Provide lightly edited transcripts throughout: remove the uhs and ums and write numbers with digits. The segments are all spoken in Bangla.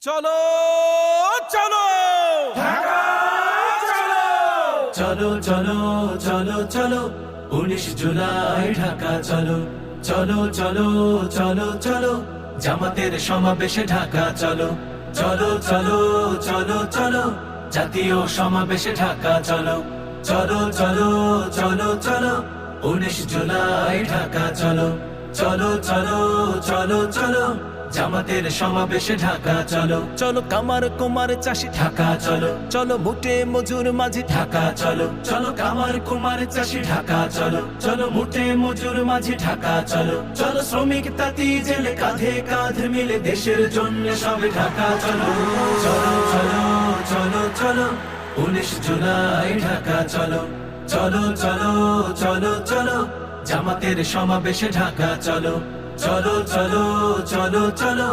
চলো চলো ঢাকা চলো চলো চলো চলো চলো 19 জুলাই ঢাকা চলো চলো চলো চলো চলো জামাতের সমাবেশে ঢাকা চলো চলো চলো চলো চলো জাতীয় সমাবেশে ঢাকা চলো চলো চলো চলো চলো 19 জুলাই ঢাকা চলো চলো চলো চলো চলো জামাতের সমাবেশে ঢাকা চলো চলো কামার কুমার চাষি ঢাকা চলো চলো মুটে মজুর মাঝি ঢাকা চলো চলো কামার কুমার চাষি ঢাকা চলো চলো মুটে মজুর মাঝি ঢাকা চলো চলো শ্রমিক তাঁতি জেলে কাঁধে কাঁধ মিলে দেশের জন্য সবে ঢাকা চলো চলো চলো চলো চলো 19 জুলাই ঢাকা চলো চলো চলো চলো চলো জামাতের সমাবেশে ঢাকা চলো চলো চলো চলো চলো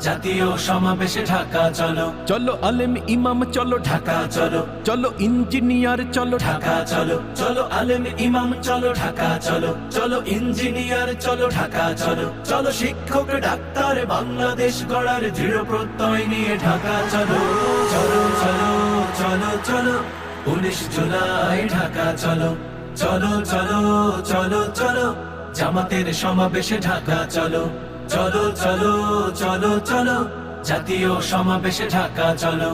জাতীয় সমাবেশে ঢাকা চলো চলো আলেম ইমাম চলো ঢাকা চলো চলো ইঞ্জিনিয়ার চলো ঢাকা চলো চলো আলেম ইমাম চলো ঢাকা চলো চলো ইঞ্জিনিয়ার চলো ঢাকা চলো চলো শিক্ষক ডাক্তার বাংলাদেশ গড়ার দৃঢ় প্রত্যয় নিয়ে ঢাকা চলো চলো চলো চলো চলো 19 জুলাই ঢাকা চলো চলো চলো চলো চলো জামাতের সমাবেশে ঢাকা চলো চলো চলো চলো চলো জাতীয় সমাবেশে ঢাকা চলো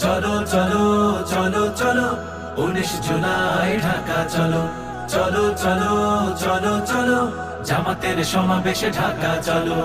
চলো চলো চলো চলো 19 জুলাই ঢাকা চলো চলো চলো চলো চলো জামাতের সমাবেশে ঢাকা চলো।